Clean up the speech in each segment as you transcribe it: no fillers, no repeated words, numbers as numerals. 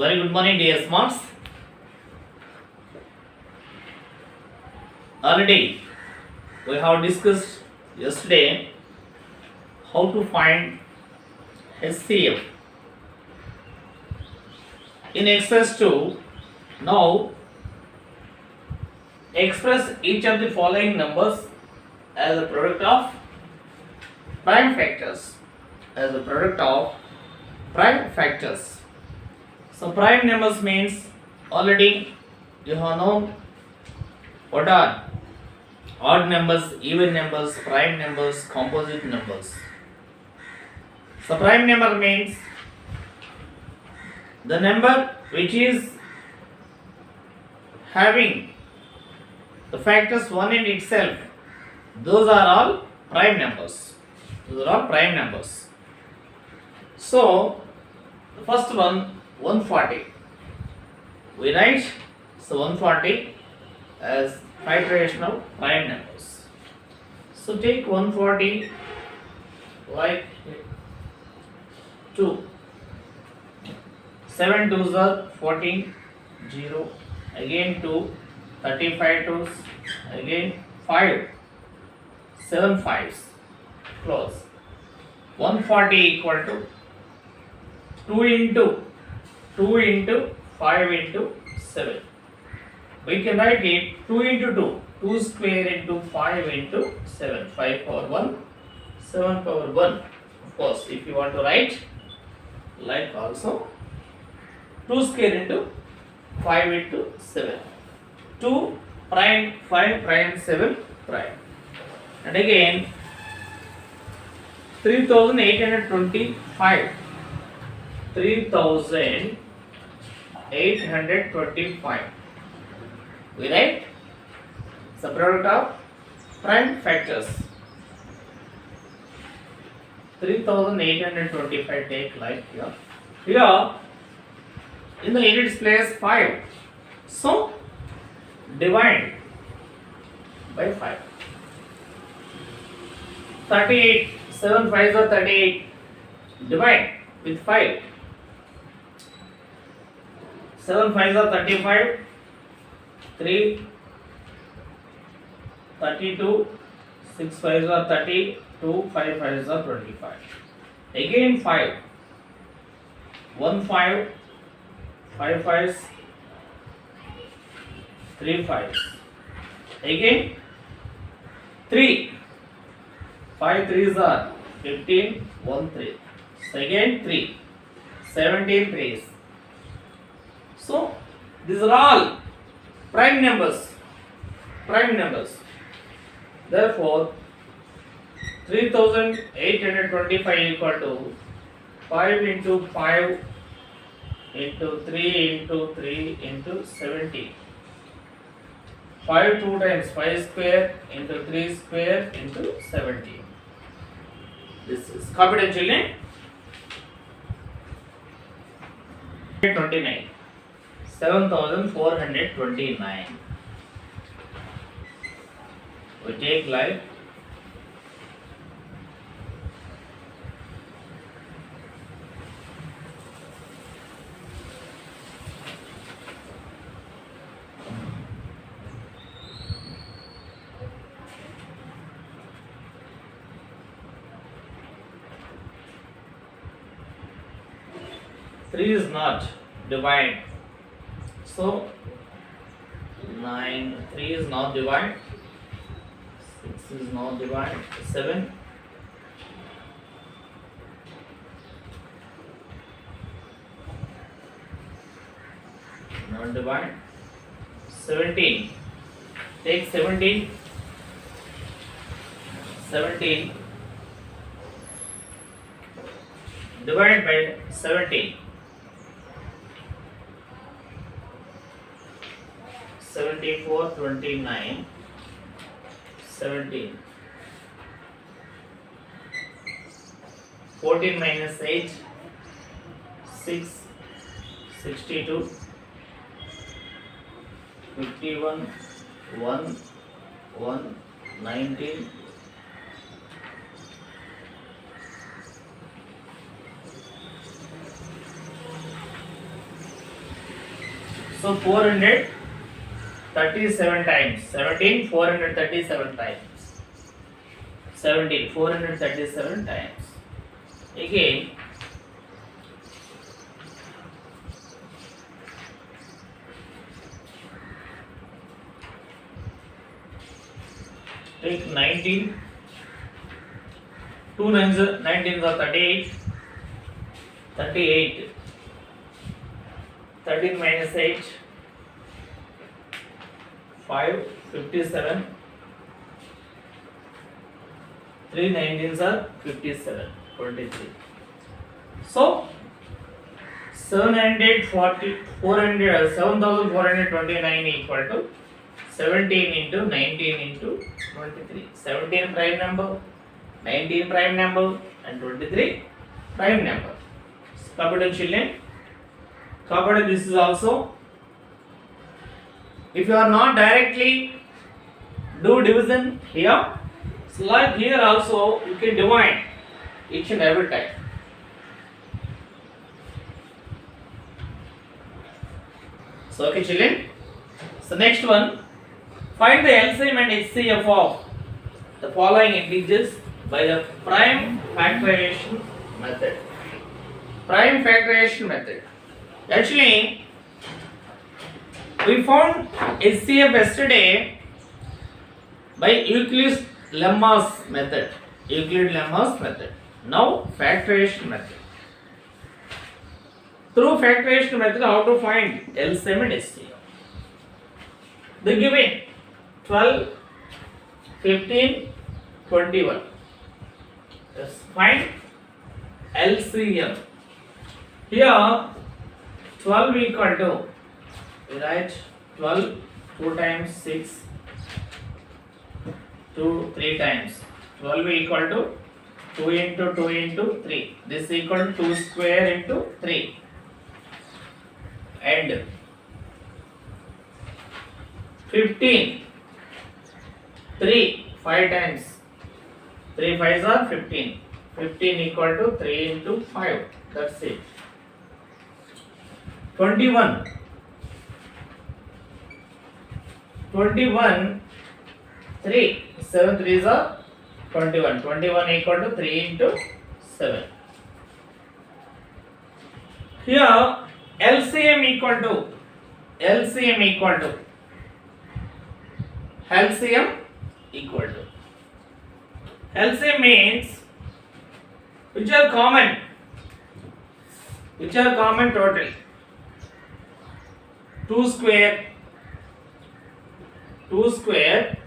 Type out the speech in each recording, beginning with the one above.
Very good morning, dear smarts. Already we have discussed yesterday how to find HCF. In exercise 2, now express each of the following numbers as a product of prime factors. As a product of prime factors. So prime numbers means already you have known what are odd numbers, even numbers, prime numbers, composite numbers. So prime number means the number which is having the factors 1 in itself. Those are all prime numbers. Those are all prime numbers. So the first one 140. We write so 140 as five rational prime numbers. So take 140 like 2. 7 2s are 14, 0, again 2, 35 2s, again 5, 7 5s, close. 140 equal to 2 into 5 into 7. We can write it 2 into 2, 2 square into 5 into 7, 5 power 1, 7 power 1. Of course, if you want to write like also 2 square into 5 into 7. 2 prime, 5 prime, 7 prime. And again 3825. 3825. We write the product of prime factors. 3825 take like here. Here in the units place 5. So divide by 5. 38. 7 5s are 38. Divide with 5. 7 5s are 35. 3 32. 6 5s are 32. 5 5s are 25. Again 5. 1 5. 5 5s. 3 5s. Again 3. 5 3s are 15. 1 3. Again 3. 17 3s. So these are all prime numbers. Prime numbers. Therefore 3825 equal to 5 into 5 into 3 into 3 into 17. 5 2 times 5 square into 3 square into 17. This is copied, children. 29. 7429. We take like 3 is not divide. So 9, 3 is not divide. 6 is not divide. 7. Not divide. 17. Take 17. 17. Divide by 17. 74 29. 17. 14 minus 8. 6. 62. 51. 1. 1. 19. 5 So 437 times. 17 437 times. 17 437 times. Again, take 19. 2 nines, 19s are 38. 38. 13 minus 8. 5, 57. 3 19s are 57. 23. So 7,429 equal to 17 into 19 into 23. 17 prime number, 19 prime number, and 23 prime number. Kabaddi children. Kabaddi, this is also. If you are not directly do division here, so like here also you can divide each and every time. So okay children. So next one, find the LCM and HCF of the following integers by the prime factorization method. Prime factorization method. Actually, we found HCF yesterday by Euclid's lemma's method. Euclid lemma's method. Now factorization method. Through factorization method, how to find LCM and HCF? The given 12, 15, 21. Let's find LCM. Here 12 equal to, we write 12 2 times 6, 2 3 times. 12 equal to 2 into 2 into 3. This equal to 2 square into 3. And 15, 3, 5 times. 3 5s are 15. 15 equal to 3 into 5. That's it. 21. 21, 3. 7 3s are 21. 21 equal to 3 into 7. Here LCM equal to LCM equal to LCM means which are common total. 2 square,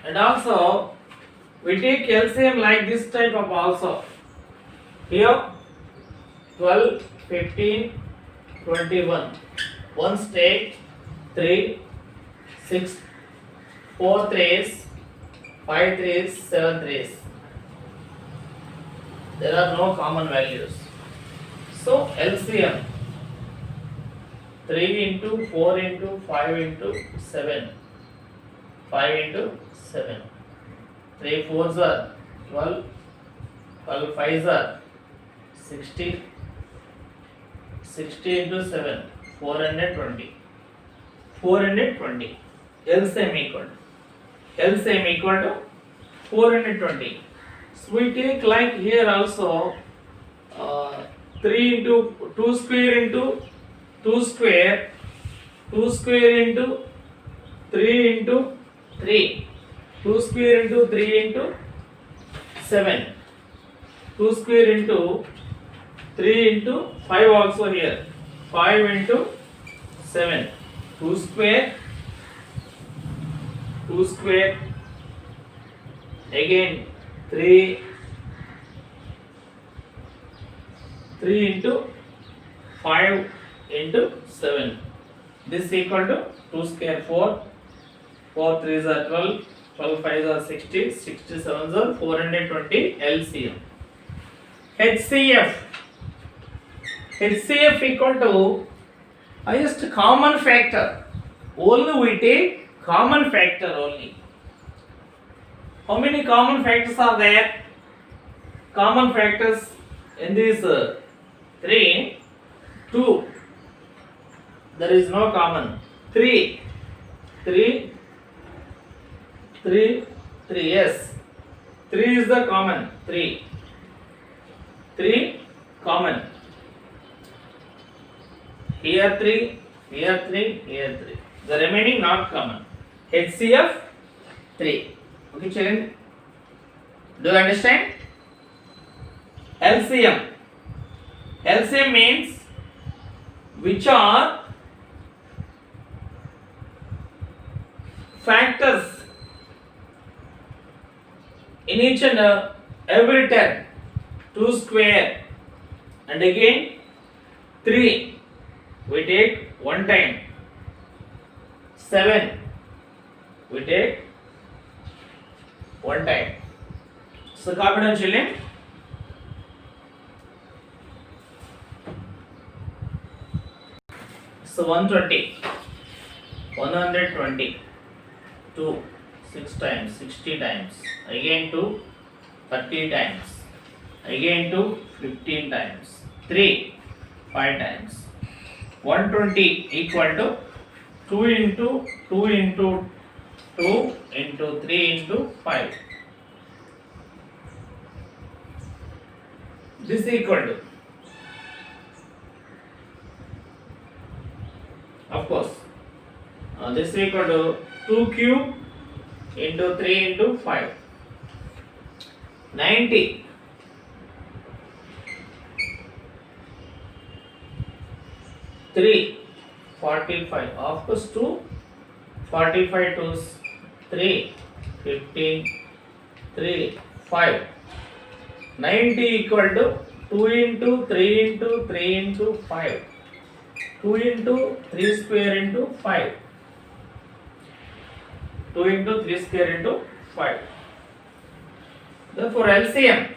and also we take LCM like this type of also. Here 12, 15, 21. 1 take 3, 6, 4 3s, 5 3s, 7 3s. There are no common values. So LCM 3 into 4 into 5 into 7. 5 into 7. 3 4s are 12. 12 5s are 60. 60 into 7. 420. 420. LCM equal to 420. So we take like here also 3 into 2 square into 2 square, 2 square into 3 into 3, 2 square into 3 into 7, 2 square into 3 into 5 also here, 5 into 7, 2 square, again 3 into 5 into 7. This equal to 2 square 4, 4 3s are 12, 12 5s are 60, 67s are 420 LCM. HCF equal to highest common factor. Only we take common factor only. How many common factors are there? Common factors in these 3, 2. there is no common. 3, 3, 3, 3. Yes, 3 is the common. 3, 3 common. Here 3, here 3, here 3. The remaining not common. HCF 3. Okay, children. Do you understand? LCM. LCM means which are factors in each and every term. 2 square and again 3 we take one time. 7 we take one time. So copy down, children. So 120, 120, 2, 6 times, 60 times, again 2, 30 times, again 2, 15 times, 3, 5 times. 120 equal to 2 into 2 into 2 into 3 into 5. This is equal to, of course, this is equal to 2 cube into 3 into 5. 90. 3, 45. Of course, 2, 45 to 3, 15, 3, 5. 90 equal to 2 into 3 into 3 into 5. 2 into 3 square into 5. 2 into 3 square into 5. Therefore, LCM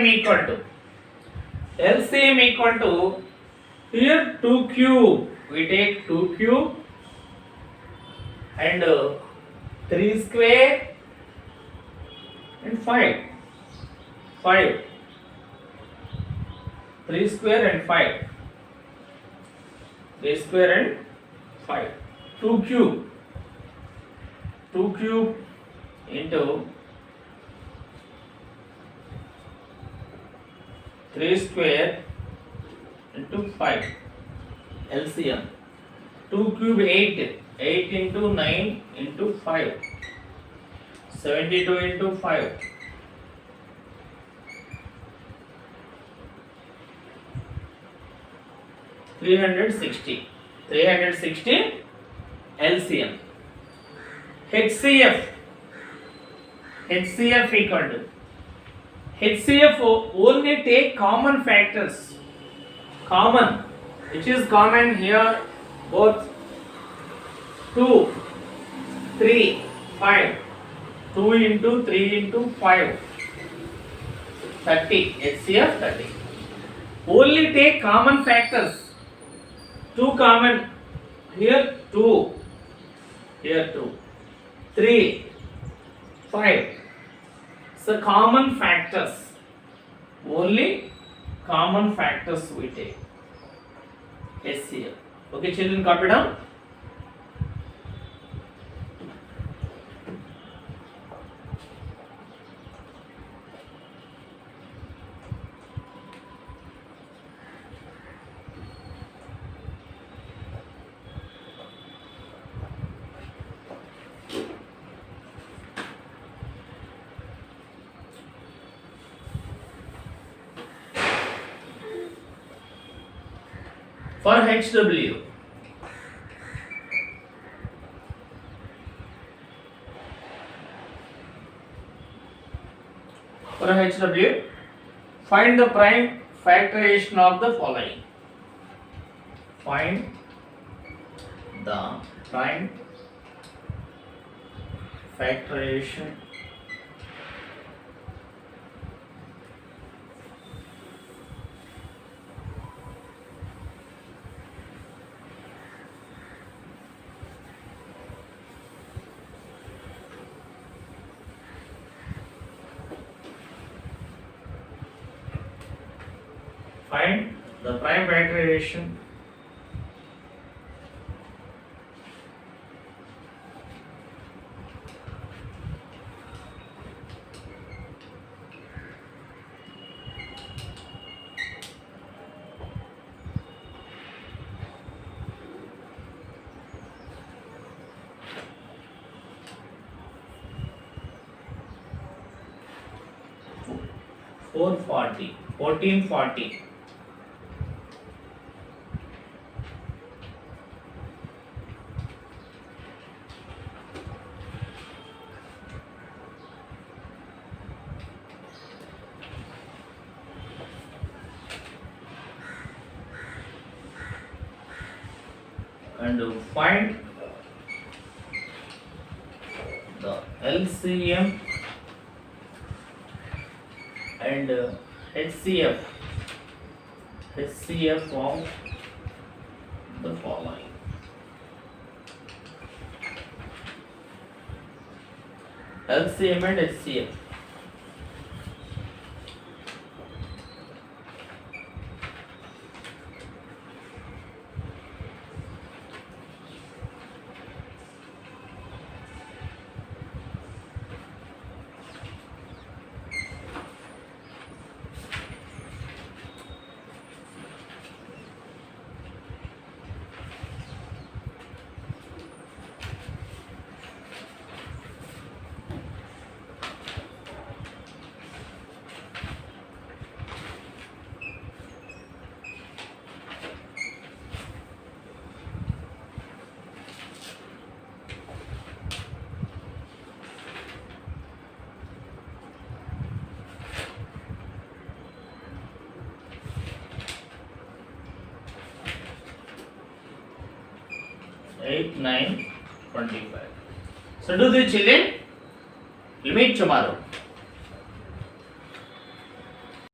equal to here 2 cube. We take 2 cube and 3 square and 5. 5. 3 square and 5. 3 square and 5. 2 cube. 2 cube into 3 square into 5. LCM. 2 cube 8. 8 into 9 into 5. 72 into 5. 360. 360 LCM. HCF equal to, HCF only take common factors. Common, which is common here, both 2, 3, 5. 2 into 3 into 5. 30. HCF 30. Only take common factors. 2 common. Here 2. Here 2. 3, 5. So common factors. Only common factors we take. HCF. Okay, children, copy down. For HW, find the prime factorization of the following. Find the prime factorization the prime factorization four 1440 and find the LCM and HCF of the following. LCM and HCF. Eight, 9, 25. So do the children. We'll meet tomorrow.